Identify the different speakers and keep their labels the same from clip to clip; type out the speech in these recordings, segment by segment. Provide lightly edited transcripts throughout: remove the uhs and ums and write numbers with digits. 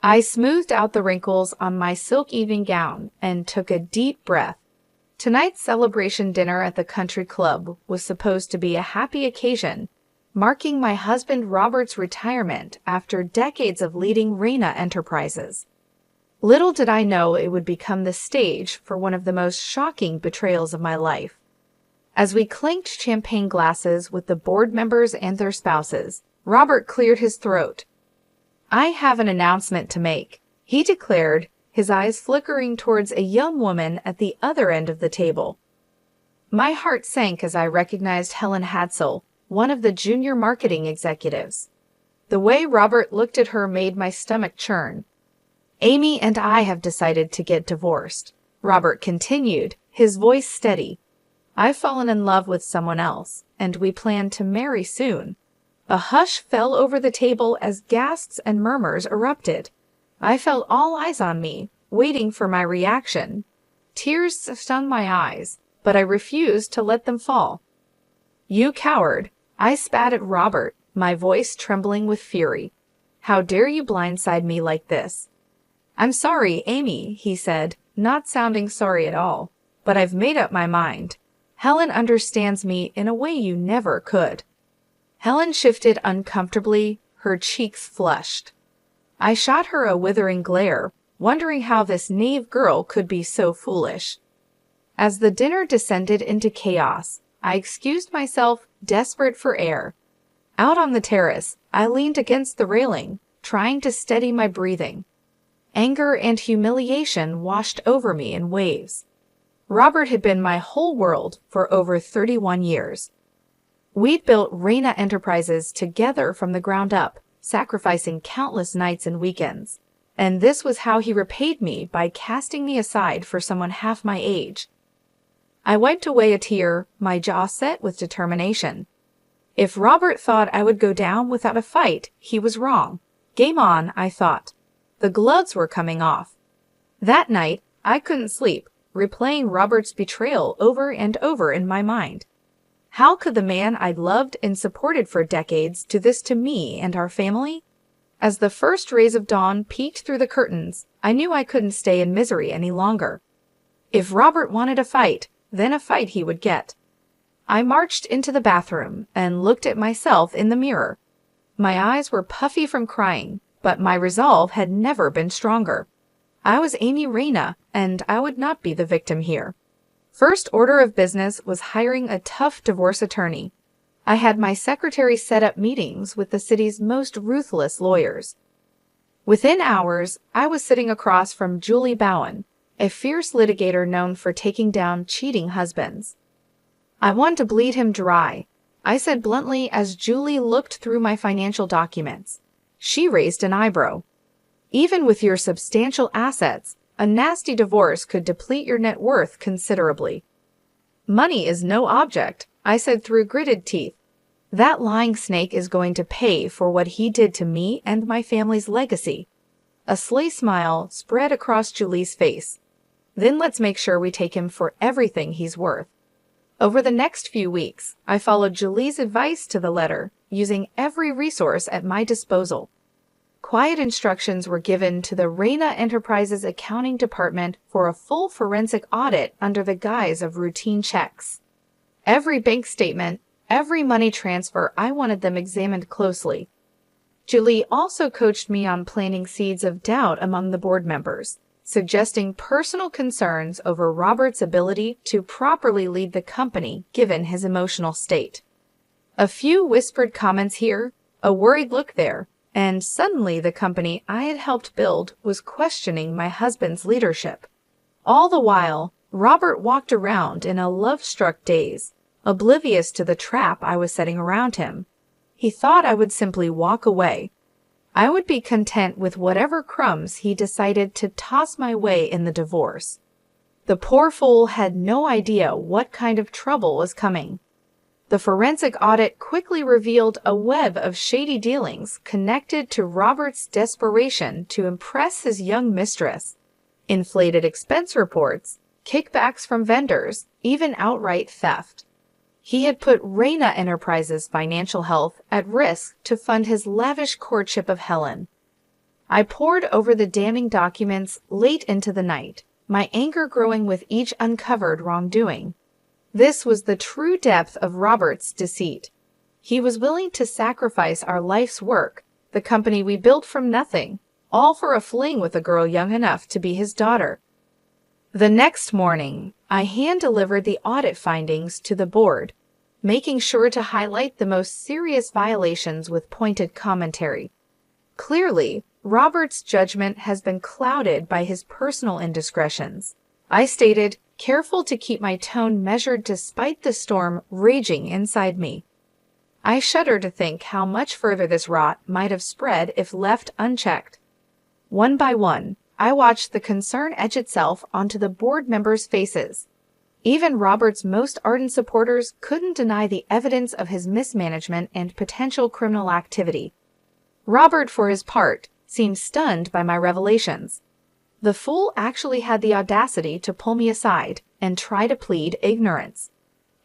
Speaker 1: I smoothed out the wrinkles on my silk evening gown and took a deep breath. Tonight's celebration dinner at the country club was supposed to be a happy occasion, marking my husband Robert's retirement after decades of leading Reina Enterprises. Little did I know it would become the stage for one of the most shocking betrayals of my life. As we clinked champagne glasses with the board members and their spouses, Robert cleared his throat. "I have an announcement to make," he declared, his eyes flickering towards a young woman at the other end of the table. My heart sank as I recognized Helen Hadsell, one of the junior marketing executives. The way Robert looked at her made my stomach churn. "Amy and I have decided to get divorced," Robert continued, his voice steady. "I've fallen in love with someone else, and we plan to marry soon." A hush fell over the table as gasps and murmurs erupted. I felt all eyes on me, waiting for my reaction. Tears stung my eyes, but I refused to let them fall. "You coward!" I spat at Robert, my voice trembling with fury. "How dare you blindside me like this?" "I'm sorry, Amy," he said, not sounding sorry at all, "but I've made up my mind. Helen understands me in a way you never could." Helen shifted uncomfortably, her cheeks flushed. I shot her a withering glare, wondering how this naive girl could be so foolish. As the dinner descended into chaos, I excused myself, desperate for air. Out on the terrace, I leaned against the railing, trying to steady my breathing. Anger and humiliation washed over me in waves. Robert had been my whole world for over 31 years. We'd built Reina Enterprises together from the ground up, sacrificing countless nights and weekends. And this was how he repaid me by casting me aside for someone half my age. I wiped away a tear, my jaw set with determination. If Robert thought I would go down without a fight, he was wrong. Game on, I thought. The gloves were coming off. That night, I couldn't sleep, replaying Robert's betrayal over and over in my mind. How could the man I'd loved and supported for decades do this to me and our family? As the first rays of dawn peeked through the curtains, I knew I couldn't stay in misery any longer. If Robert wanted a fight, then a fight he would get. I marched into the bathroom and looked at myself in the mirror. My eyes were puffy from crying, but my resolve had never been stronger. I was Amy Reina, and I would not be the victim here. First order of business was hiring a tough divorce attorney. I had my secretary set up meetings with the city's most ruthless lawyers. Within hours, I was sitting across from Julie Bowen, a fierce litigator known for taking down cheating husbands. "I want to bleed him dry," I said bluntly as Julie looked through my financial documents. She raised an eyebrow. "Even with your substantial assets, a nasty divorce could deplete your net worth considerably." "Money is no object," I said through gritted teeth. "That lying snake is going to pay for what he did to me and my family's legacy." A sly smile spread across Julie's face. "Then let's make sure we take him for everything he's worth." Over the next few weeks, I followed Julie's advice to the letter, using every resource at my disposal. Quiet instructions were given to the Reina Enterprises accounting department for a full forensic audit under the guise of routine checks. Every bank statement, every money transfer, I wanted them examined closely. Julie also coached me on planting seeds of doubt among the board members, suggesting personal concerns over Robert's ability to properly lead the company given his emotional state. A few whispered comments here, a worried look there, and suddenly the company I had helped build was questioning my husband's leadership. All the while, Robert walked around in a love-struck daze, oblivious to the trap I was setting around him. He thought I would simply walk away. I would be content with whatever crumbs he decided to toss my way in the divorce. The poor fool had no idea what kind of trouble was coming. The forensic audit quickly revealed a web of shady dealings connected to Robert's desperation to impress his young mistress. Inflated expense reports, kickbacks from vendors, even outright theft. He had put Reina Enterprises' financial health at risk to fund his lavish courtship of Helen. I pored over the damning documents late into the night, my anger growing with each uncovered wrongdoing. This was the true depth of Robert's deceit. He was willing to sacrifice our life's work, the company we built from nothing, all for a fling with a girl young enough to be his daughter. The next morning, I hand-delivered the audit findings to the board, making sure to highlight the most serious violations with pointed commentary. Clearly, Robert's judgment has been clouded by his personal indiscretions. I stated, careful to keep my tone measured despite the storm raging inside me. I shudder to think how much further this rot might have spread if left unchecked. One by one, I watched the concern etch itself onto the board members' faces. Even Robert's most ardent supporters couldn't deny the evidence of his mismanagement and potential criminal activity. Robert, for his part, seemed stunned by my revelations. The fool actually had the audacity to pull me aside and try to plead ignorance.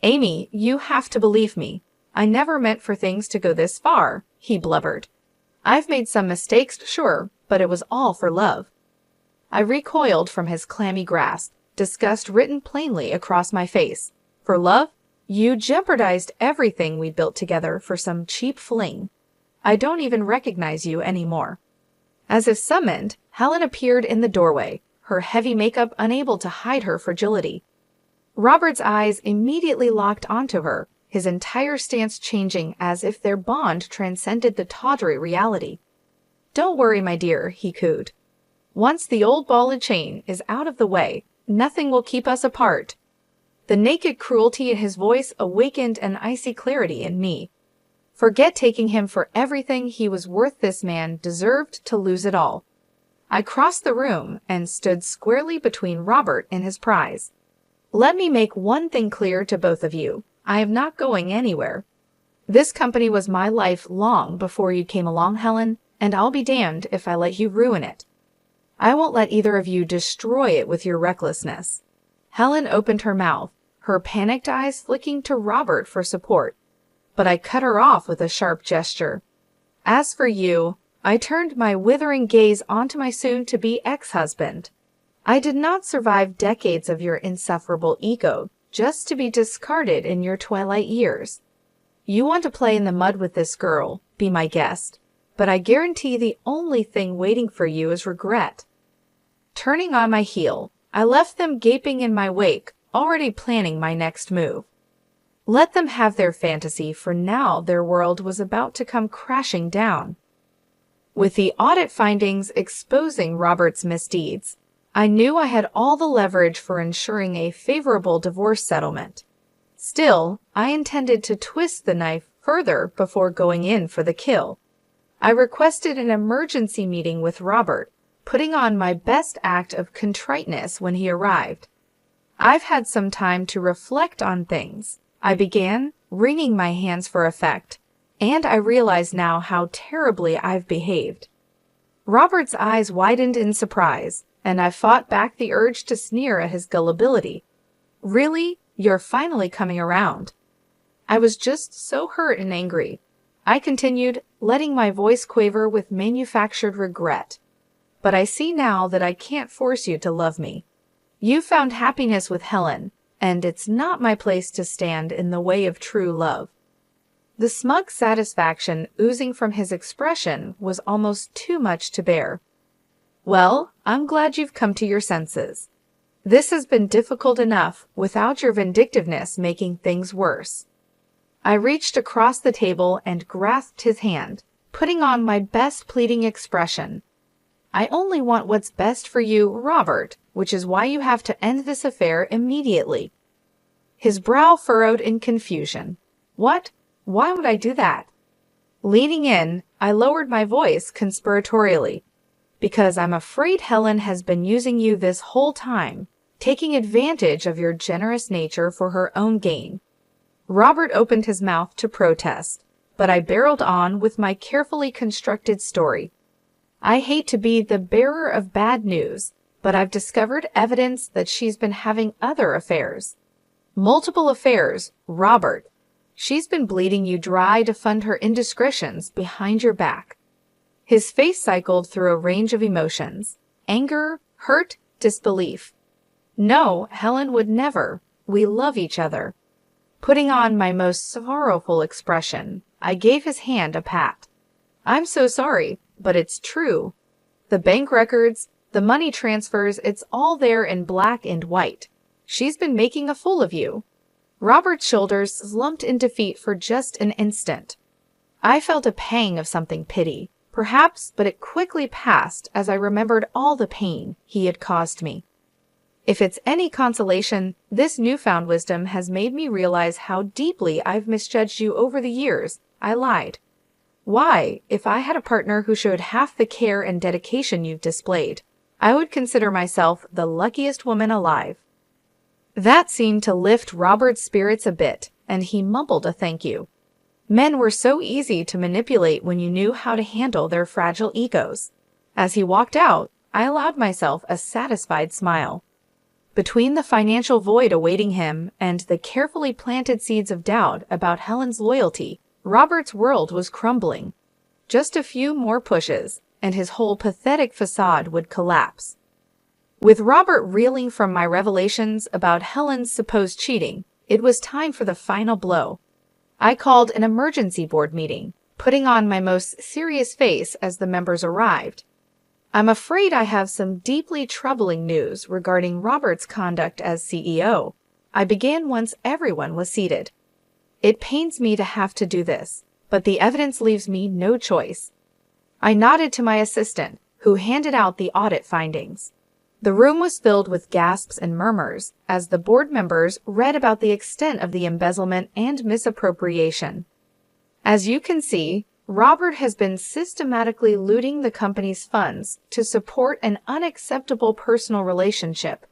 Speaker 1: "Amy, you have to believe me. I never meant for things to go this far," he blubbered. "I've made some mistakes, sure, but it was all for love." I recoiled from his clammy grasp, disgust written plainly across my face. "For love? You jeopardized everything we built together for some cheap fling. I don't even recognize you anymore." As if summoned, Helen appeared in the doorway, her heavy makeup unable to hide her fragility. Robert's eyes immediately locked onto her, his entire stance changing as if their bond transcended the tawdry reality. "Don't worry, my dear," he cooed. "Once the old ball and chain is out of the way, nothing will keep us apart." The naked cruelty in his voice awakened an icy clarity in me. Forget taking him for everything he was worth. This man deserved to lose it all. I crossed the room and stood squarely between Robert and his prize. "Let me make one thing clear to both of you. I am not going anywhere. This company was my life long before you came along, Helen, and I'll be damned if I let you ruin it. I won't let either of you destroy it with your recklessness." Helen opened her mouth, her panicked eyes flicking to Robert for support, but I cut her off with a sharp gesture. "As for you," I turned my withering gaze onto my soon-to-be ex-husband. "I did not survive decades of your insufferable ego just to be discarded in your twilight years. You want to play in the mud with this girl, be my guest, but I guarantee the only thing waiting for you is regret." Turning on my heel, I left them gaping in my wake, already planning my next move. Let them have their fantasy, for now their world was about to come crashing down. With the audit findings exposing Robert's misdeeds, I knew I had all the leverage for ensuring a favorable divorce settlement. Still, I intended to twist the knife further before going in for the kill. I requested an emergency meeting with Robert, putting on my best act of contriteness when he arrived. "I've had some time to reflect on things," I began, wringing my hands for effect, "and I realize now how terribly I've behaved." Robert's eyes widened in surprise, and I fought back the urge to sneer at his gullibility. "Really? You're finally coming around." I was just so hurt and angry. I continued, letting my voice quaver with manufactured regret. "But I see now that I can't force you to love me. You found happiness with Helen, and it's not my place to stand in the way of true love." The smug satisfaction oozing from his expression was almost too much to bear. "Well, I'm glad you've come to your senses. This has been difficult enough without your vindictiveness making things worse." I reached across the table and grasped his hand, putting on my best pleading expression. "I only want what's best for you, Robert, which is why you have to end this affair immediately." His brow furrowed in confusion. "What? Why would I do that?" Leaning in, I lowered my voice conspiratorially. "Because I'm afraid Helen has been using you this whole time, taking advantage of your generous nature for her own gain." Robert opened his mouth to protest, but I barreled on with my carefully constructed story. "I hate to be the bearer of bad news, but I've discovered evidence that she's been having other affairs. Multiple affairs, Robert. She's been bleeding you dry to fund her indiscretions behind your back." His face cycled through a range of emotions: anger, hurt, disbelief. No, Helen would never. We love each other. Putting on my most sorrowful expression, I gave his hand a pat. I'm so sorry, but it's true. The bank records, the money transfers, it's all there in black and white. She's been making a fool of you. Robert's shoulders slumped in defeat for just an instant. I felt a pang of something pity, perhaps, but it quickly passed as I remembered all the pain he had caused me. If it's any consolation, this newfound wisdom has made me realize how deeply I've misjudged you over the years. I lied. Why, if I had a partner who showed half the care and dedication you've displayed, I would consider myself the luckiest woman alive. That seemed to lift Robert's spirits a bit, and he mumbled a thank you. Men were so easy to manipulate when you knew how to handle their fragile egos. As he walked out, I allowed myself a satisfied smile. Between the financial void awaiting him and the carefully planted seeds of doubt about Helen's loyalty, Robert's world was crumbling. Just a few more pushes, and his whole pathetic facade would collapse. With Robert reeling from my revelations about Helen's supposed cheating, it was time for the final blow. I called an emergency board meeting, putting on my most serious face as the members arrived. I'm afraid I have some deeply troubling news regarding Robert's conduct as CEO. I began once everyone was seated. It pains me to have to do this, but the evidence leaves me no choice. I nodded to my assistant, who handed out the audit findings. The room was filled with gasps and murmurs as the board members read about the extent of the embezzlement and misappropriation. As you can see, Robert has been systematically looting the company's funds to support an unacceptable personal relationship,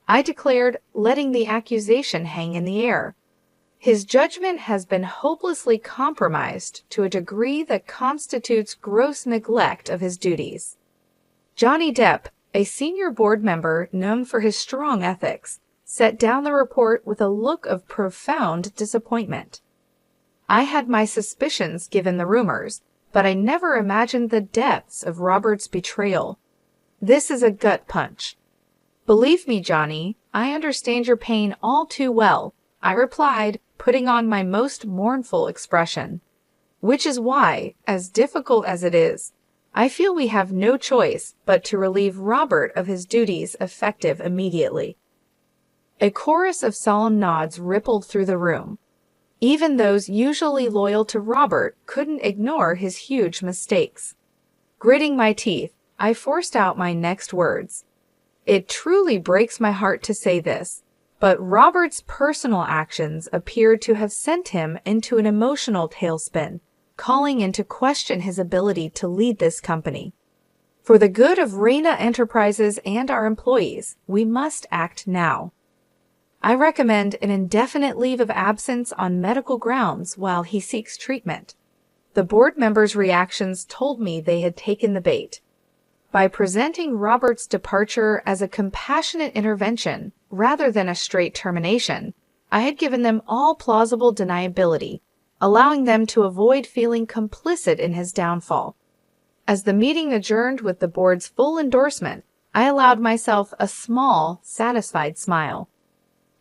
Speaker 1: I declared, letting the accusation hang in the air. His judgment has been hopelessly compromised to a degree that constitutes gross neglect of his duties. Johnny Depp, a senior board member known for his strong ethics, set down the report with a look of profound disappointment. I had my suspicions given the rumors, but I never imagined the depths of Robert's betrayal. This is a gut punch. Believe me, Johnny, I understand your pain all too well, I replied, putting on my most mournful expression. Which is why, as difficult as it is, I feel we have no choice but to relieve Robert of his duties effective immediately. A chorus of solemn nods rippled through the room. Even those usually loyal to Robert couldn't ignore his huge mistakes. Gritting my teeth, I forced out my next words. It truly breaks my heart to say this, but Robert's personal actions appeared to have sent him into an emotional tailspin, calling into question his ability to lead this company. For the good of Reina Enterprises and our employees, we must act now. I recommend an indefinite leave of absence on medical grounds while he seeks treatment. The board members' reactions told me they had taken the bait. By presenting Robert's departure as a compassionate intervention rather than a straight termination, I had given them all plausible deniability, allowing them to avoid feeling complicit in his downfall. As the meeting adjourned with the board's full endorsement, I allowed myself a small, satisfied smile.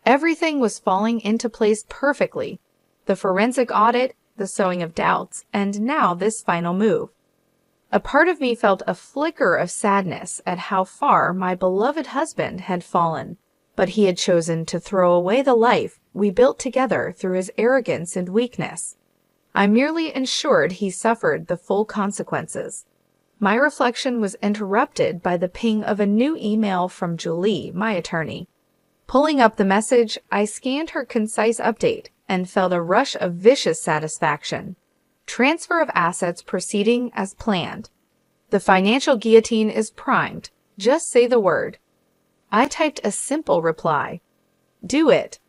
Speaker 1: Everything was falling into place perfectly. The forensic audit, the sowing of doubts, and now this final move. A part of me felt a flicker of sadness at how far my beloved husband had fallen, but he had chosen to throw away the life we built together through his arrogance and weakness. I merely ensured he suffered the full consequences. My reflection was interrupted by the ping of a new email from Julie, my attorney. Pulling up the message, I scanned her concise update and felt a rush of vicious satisfaction. Transfer of assets proceeding as planned. The financial guillotine is primed. Just say the word. I typed a simple reply. Do it.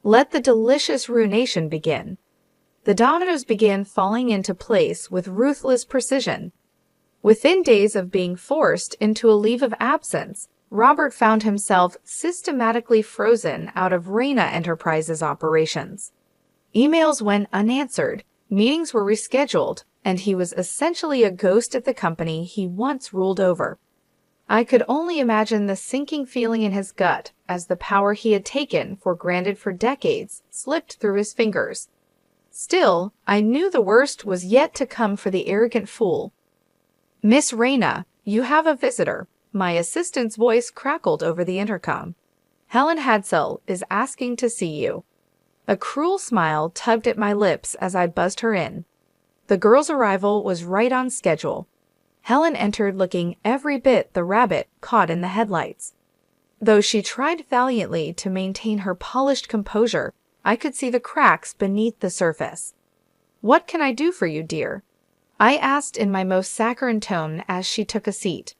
Speaker 1: Let the delicious ruination begin. The dominoes began falling into place with ruthless precision. Within days of being forced into a leave of absence, Robert found himself systematically frozen out of Reina Enterprises operations. Emails went unanswered, Meetings were rescheduled, and he was essentially a ghost at the company he once ruled over. I could only imagine the sinking feeling in his gut as the power he had taken for granted for decades slipped through his fingers. Still, I knew the worst was yet to come for the arrogant fool. "Miss Reyna, you have a visitor," my assistant's voice crackled over the intercom. "Helen Hadsell is asking to see you." A cruel smile tugged at my lips as I buzzed her in. The girl's arrival was right on schedule. Helen entered looking every bit the rabbit caught in the headlights. Though she tried valiantly to maintain her polished composure, I could see the cracks beneath the surface. "What can I do for you, dear?" I asked in my most saccharine tone as she took a seat.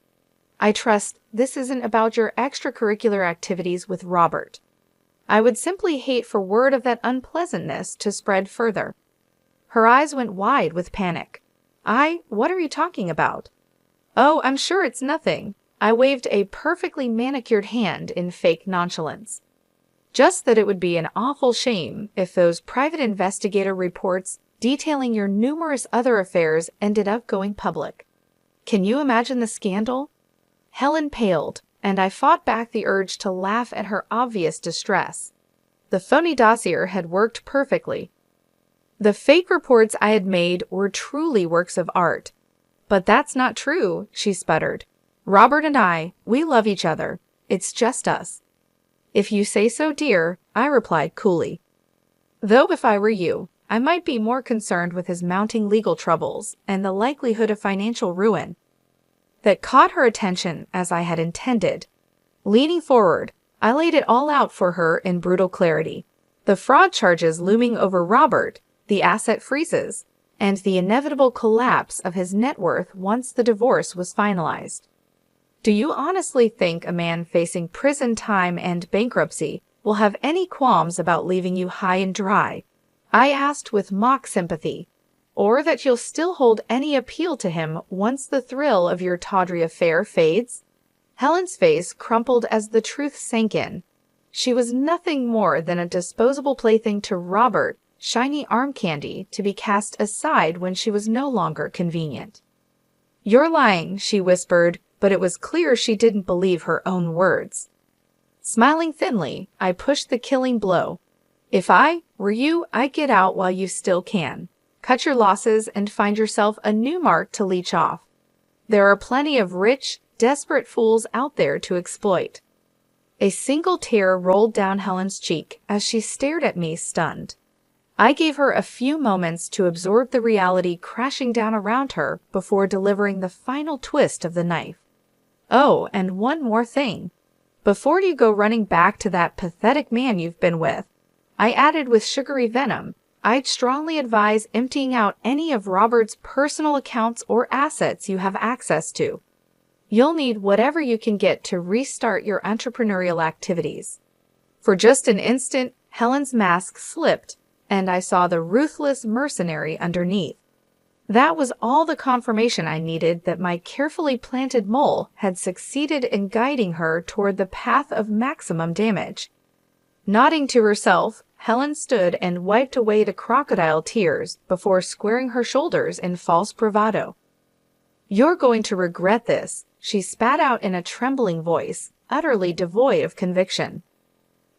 Speaker 1: "I trust this isn't about your extracurricular activities with Robert. I would simply hate for word of that unpleasantness to spread further." Her eyes went wide with panic. What are you talking about?" "Oh, I'm sure it's nothing." I waved a perfectly manicured hand in fake nonchalance. "Just that it would be an awful shame if those private investigator reports detailing your numerous other affairs ended up going public. Can you imagine the scandal?" Helen paled, and I fought back the urge to laugh at her obvious distress. The phony dossier had worked perfectly. The fake reports I had made were truly works of art. "But that's not true," she sputtered. "Robert and we love each other. It's just us." "If you say so, dear," I replied coolly. Though if I were you, I might be more concerned with his mounting legal troubles and the likelihood of financial ruin. That caught her attention as I had intended. Leaning forward, I laid it all out for her in brutal clarity. The fraud charges looming over Robert, the asset freezes, and the inevitable collapse of his net worth once the divorce was finalized. "Do you honestly think a man facing prison time and bankruptcy will have any qualms about leaving you high and dry?" I asked with mock sympathy. "Or that you'll still hold any appeal to him once the thrill of your tawdry affair fades?" Helen's face crumpled as the truth sank in. She was nothing more than a disposable plaything to Robert, shiny arm candy to be cast aside when she was no longer convenient. "You're lying," she whispered, but it was clear she didn't believe her own words. Smiling thinly, I pushed the killing blow. "If I were you, I'd get out while you still can. Cut your losses and find yourself a new mark to leech off. There are plenty of rich, desperate fools out there to exploit." A single tear rolled down Helen's cheek as she stared at me stunned. I gave her a few moments to absorb the reality crashing down around her before delivering the final twist of the knife. "Oh, and one more thing. Before you go running back to that pathetic man you've been with," I added with sugary venom, "I'd strongly advise emptying out any of Robert's personal accounts or assets you have access to. You'll need whatever you can get to restart your entrepreneurial activities." For just an instant, Helen's mask slipped, and I saw the ruthless mercenary underneath. That was all the confirmation I needed that my carefully planted mole had succeeded in guiding her toward the path of maximum damage. Nodding to herself, Helen stood and wiped away the crocodile tears before squaring her shoulders in false bravado. "You're going to regret this," she spat out in a trembling voice, utterly devoid of conviction.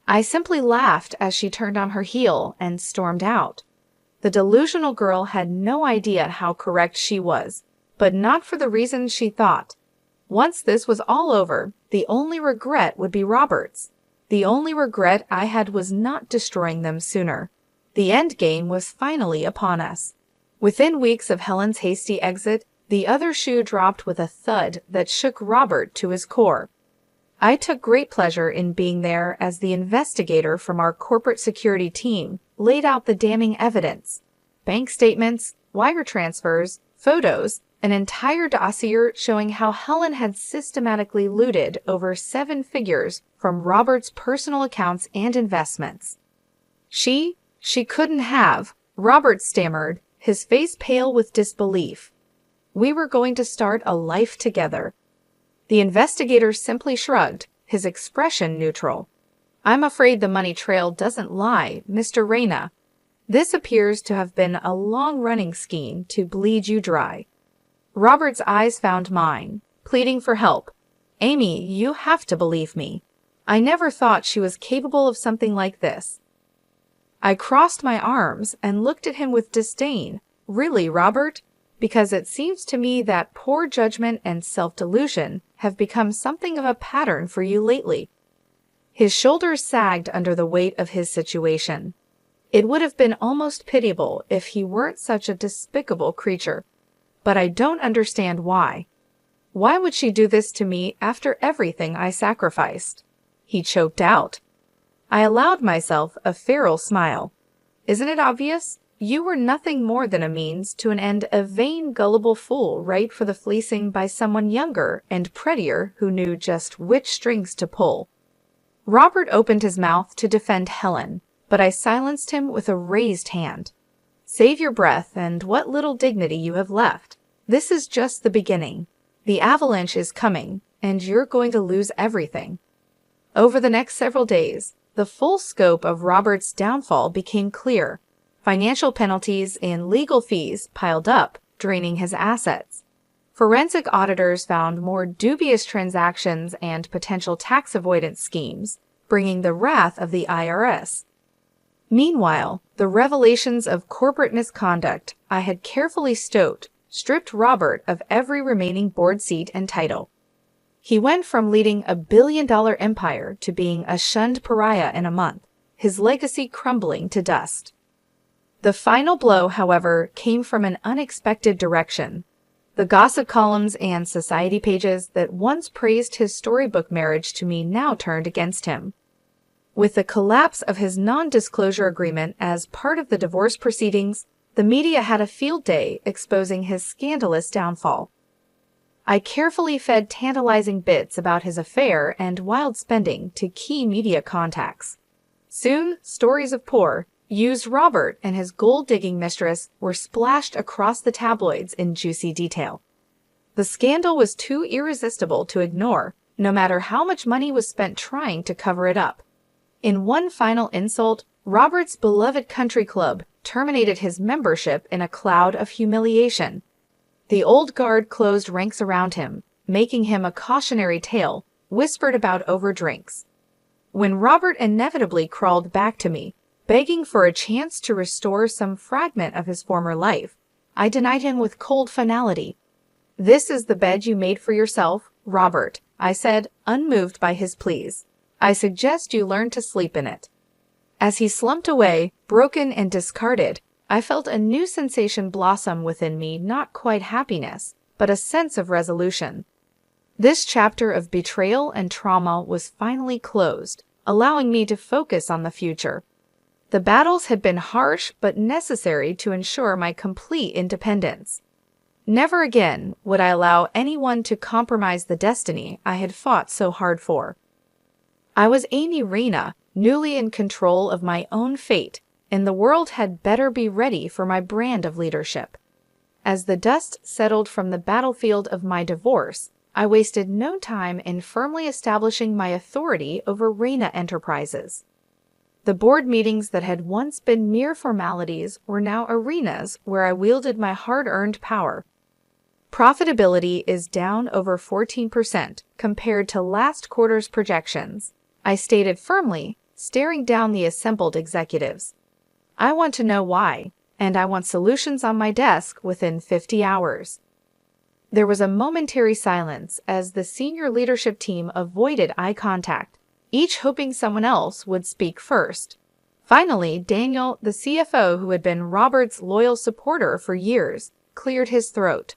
Speaker 1: I simply laughed as she turned on her heel and stormed out. The delusional girl had no idea how correct she was, but not for the reasons she thought. Once this was all over, the only regret would be Robert's. The only regret I had was not destroying them sooner. The end game was finally upon us. Within weeks of Helen's hasty exit, the other shoe dropped with a thud that shook Robert to his core. I took great pleasure in being there as the investigator from our corporate security team laid out the damning evidence. Bank statements, wire transfers, photos, an entire dossier showing how Helen had systematically looted over 7 figures from Robert's personal accounts and investments. She couldn't have," Robert stammered, his face pale with disbelief. "We were going to start a life together." The investigator simply shrugged, his expression neutral. "I'm afraid the money trail doesn't lie, Mr. Reyna. This appears to have been a long-running scheme to bleed you dry. Robert's eyes found mine, pleading for help. Amy, you have to believe me. I never thought she was capable of something like this. I crossed my arms and looked at him with disdain. Really, Robert? Because it seems to me that poor judgment and self-delusion have become something of a pattern for you lately. His shoulders sagged under the weight of his situation. It would have been almost pitiable if he weren't such a despicable creature. But I don't understand why. Why would she do this to me after everything I sacrificed? He choked out. I allowed myself a feral smile. Isn't it obvious? You were nothing more than a means to an end, a vain, gullible fool ripe for the fleecing by someone younger and prettier who knew just which strings to pull. Robert opened his mouth to defend Helen, but I silenced him with a raised hand. Save your breath and what little dignity you have left. This is just the beginning. The avalanche is coming, and you're going to lose everything. Over the next several days, the full scope of Robert's downfall became clear. Financial penalties and legal fees piled up, draining his assets. Forensic auditors found more dubious transactions and potential tax avoidance schemes, bringing the wrath of the IRS. Meanwhile, the revelations of corporate misconduct I had carefully stowed stripped Robert of every remaining board seat and title. He went from leading a billion-dollar empire to being a shunned pariah in a month, his legacy crumbling to dust. The final blow, however, came from an unexpected direction. The gossip columns and society pages that once praised his storybook marriage to me now turned against him. With the collapse of his non-disclosure agreement as part of the divorce proceedings, the media had a field day exposing his scandalous downfall. I carefully fed tantalizing bits about his affair and wild spending to key media contacts. Soon, stories of poor, used Robert and his gold-digging mistress were splashed across the tabloids in juicy detail. The scandal was too irresistible to ignore, no matter how much money was spent trying to cover it up. In one final insult, Robert's beloved country club terminated his membership in a cloud of humiliation. The old guard closed ranks around him, making him a cautionary tale, whispered about over drinks. When Robert inevitably crawled back to me, begging for a chance to restore some fragment of his former life, I denied him with cold finality. "This is the bed you made for yourself, Robert," I said, unmoved by his pleas. "I suggest you learn to sleep in it." As he slumped away, broken and discarded, I felt a new sensation blossom within me, not quite happiness, but a sense of resolution. This chapter of betrayal and trauma was finally closed, allowing me to focus on the future. The battles had been harsh but necessary to ensure my complete independence. Never again would I allow anyone to compromise the destiny I had fought so hard for. I was Amy Reyna, newly in control of my own fate, and the world had better be ready for my brand of leadership. As the dust settled from the battlefield of my divorce, I wasted no time in firmly establishing my authority over Reyna Enterprises. The board meetings that had once been mere formalities were now arenas where I wielded my hard-earned power. Profitability is down over 14% compared to last quarter's projections, I stated firmly, staring down the assembled executives. I want to know why, and I want solutions on my desk within 50 hours. There was a momentary silence as the senior leadership team avoided eye contact, each hoping someone else would speak first. Finally, Daniel, the CFO who had been Robert's loyal supporter for years, cleared his throat.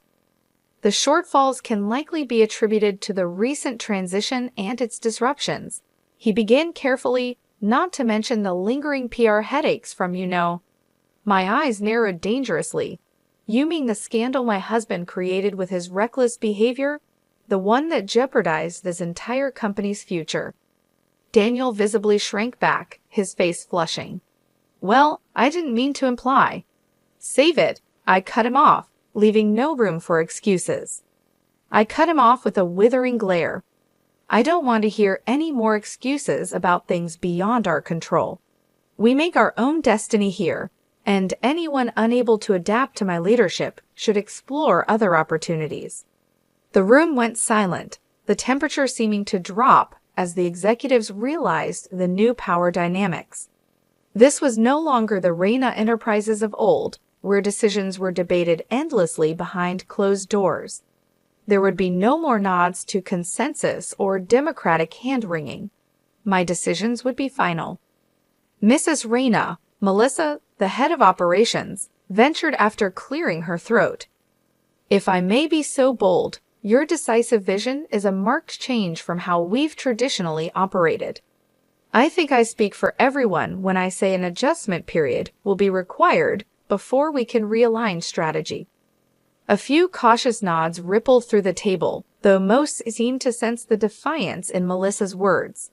Speaker 1: The shortfalls can likely be attributed to the recent transition and its disruptions. He began carefully, not to mention the lingering PR headaches from, My eyes narrowed dangerously. You mean the scandal my husband created with his reckless behavior? The one that jeopardized this entire company's future. Daniel visibly shrank back, his face flushing. Well, I didn't mean to imply. Save it, I cut him off, leaving no room for excuses. I cut him off with a withering glare. I don't want to hear any more excuses about things beyond our control. We make our own destiny here, and anyone unable to adapt to my leadership should explore other opportunities. The room went silent, the temperature seeming to drop as the executives realized the new power dynamics. This was no longer the Reina Enterprises of old, where decisions were debated endlessly behind closed doors. There would be no more nods to consensus or democratic hand-wringing. My decisions would be final. Mrs. Reina, Melissa, the head of operations, ventured after clearing her throat. If I may be so bold, your decisive vision is a marked change from how we've traditionally operated. I think I speak for everyone when I say an adjustment period will be required before we can realign strategy. A few cautious nods rippled through the table, though most seemed to sense the defiance in Melissa's words.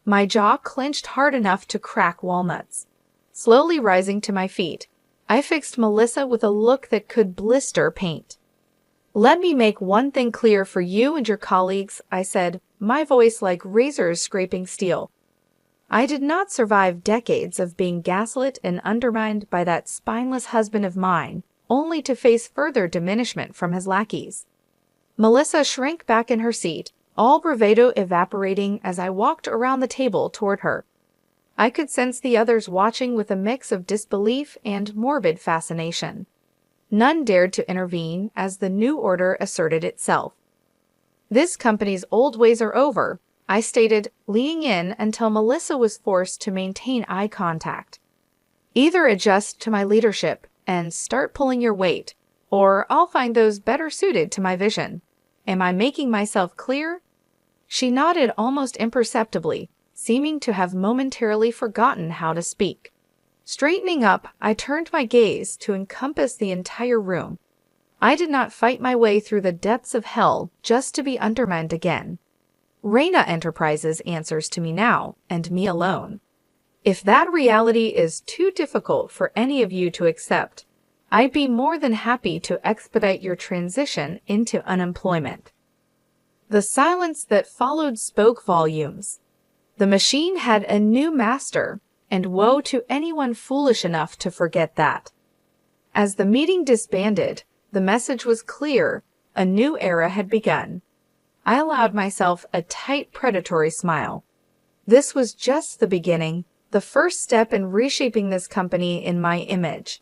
Speaker 1: My jaw clenched hard enough to crack walnuts. Slowly rising to my feet, I fixed Melissa with a look that could blister paint. Let me make one thing clear for you and your colleagues, I said, my voice like razors scraping steel. I did not survive decades of being gaslit and undermined by that spineless husband of mine, only to face further diminishment from his lackeys. Melissa shrank back in her seat, all bravado evaporating as I walked around the table toward her. I could sense the others watching with a mix of disbelief and morbid fascination. None dared to intervene as the new order asserted itself. This company's old ways are over, I stated, leaning in until Melissa was forced to maintain eye contact. Either adjust to my leadership and start pulling your weight, or I'll find those better suited to my vision. Am I making myself clear? She nodded almost imperceptibly, seeming to have momentarily forgotten how to speak. Straightening up, I turned my gaze to encompass the entire room. I did not fight my way through the depths of hell just to be undermined again. Reina Enterprises answers to me now, and me alone. If that reality is too difficult for any of you to accept, I'd be more than happy to expedite your transition into unemployment. The silence that followed spoke volumes. The machine had a new master, and woe to anyone foolish enough to forget that. As the meeting disbanded, the message was clear: a new era had begun. I allowed myself a tight, predatory smile. This was just the beginning, the first step in reshaping this company in my image.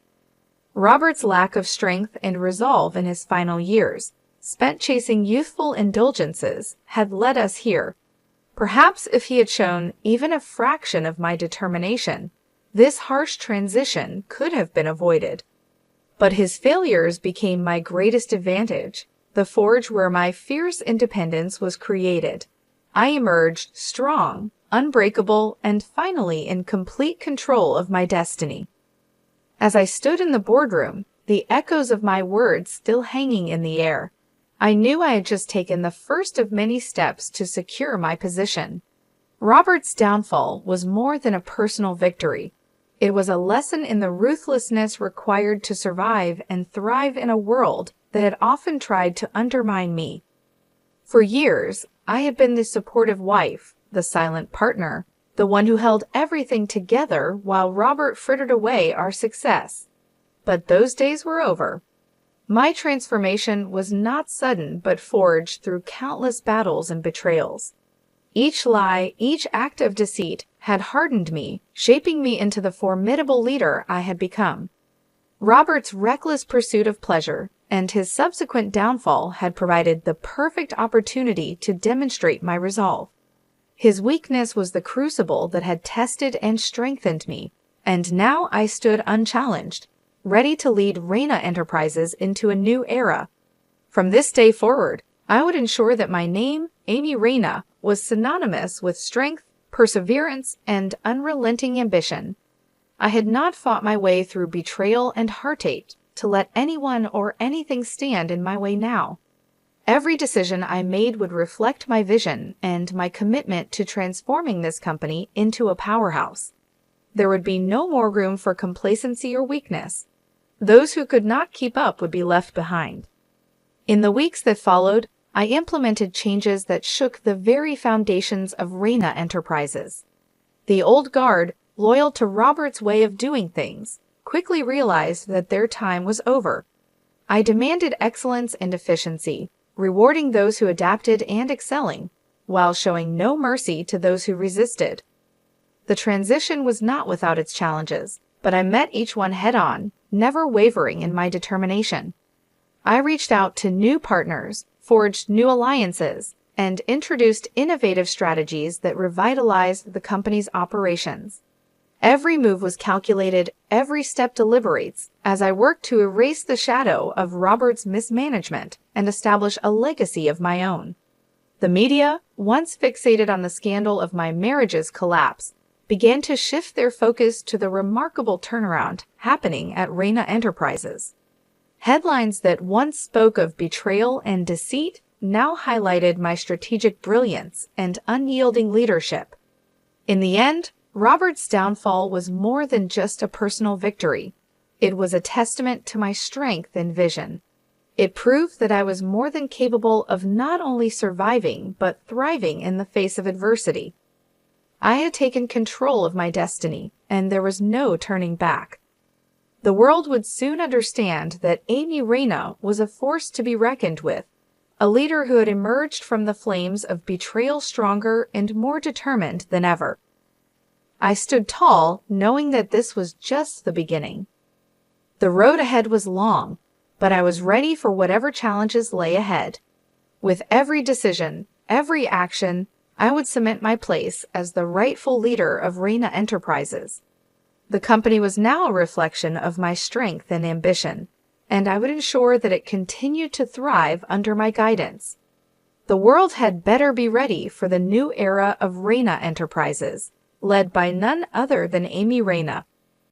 Speaker 1: Robert's lack of strength and resolve in his final years, spent chasing youthful indulgences, had led us here. Perhaps if he had shown even a fraction of my determination, this harsh transition could have been avoided. But his failures became my greatest advantage, the forge where my fierce independence was created. I emerged strong, unbreakable, and finally in complete control of my destiny. As I stood in the boardroom, the echoes of my words still hanging in the air, I knew I had just taken the first of many steps to secure my position. Robert's downfall was more than a personal victory. It was a lesson in the ruthlessness required to survive and thrive in a world that had often tried to undermine me. For years, I had been the supportive wife, the silent partner, the one who held everything together while Robert frittered away our success. But those days were over. My transformation was not sudden but forged through countless battles and betrayals. Each lie, each act of deceit had hardened me, shaping me into the formidable leader I had become. Robert's reckless pursuit of pleasure and his subsequent downfall had provided the perfect opportunity to demonstrate my resolve. His weakness was the crucible that had tested and strengthened me, and now I stood unchallenged, ready to lead Reina Enterprises into a new era. From this day forward, I would ensure that my name, Amy Reina, was synonymous with strength, perseverance, and unrelenting ambition. I had not fought my way through betrayal and heartache to let anyone or anything stand in my way now. Every decision I made would reflect my vision and my commitment to transforming this company into a powerhouse. There would be no more room for complacency or weakness. Those who could not keep up would be left behind. In the weeks that followed, I implemented changes that shook the very foundations of Reina Enterprises. The old guard, loyal to Robert's way of doing things, quickly realized that their time was over. I demanded excellence and efficiency, rewarding those who adapted and excelling, while showing no mercy to those who resisted. The transition was not without its challenges, but I met each one head-on, never wavering in my determination. I reached out to new partners, forged new alliances, and introduced innovative strategies that revitalized the company's operations. Every move was calculated, every step deliberates, as I worked to erase the shadow of Robert's mismanagement and establish a legacy of my own. The media, once fixated on the scandal of my marriage's collapse, began to shift their focus to the remarkable turnaround happening at Reyna Enterprises. Headlines that once spoke of betrayal and deceit now highlighted my strategic brilliance and unyielding leadership. In the end, Robert's downfall was more than just a personal victory. It was a testament to my strength and vision. It proved that I was more than capable of not only surviving but thriving in the face of adversity. I had taken control of my destiny, and there was no turning back. The world would soon understand that Amy Reyna was a force to be reckoned with, a leader who had emerged from the flames of betrayal stronger and more determined than ever. I stood tall, knowing that this was just the beginning. The road ahead was long, but I was ready for whatever challenges lay ahead. With every decision, every action, I would cement my place as the rightful leader of Reyna Enterprises. The company was now a reflection of my strength and ambition, and I would ensure that it continued to thrive under my guidance. The world had better be ready for the new era of Reyna Enterprises, led by none other than Amy Reyna.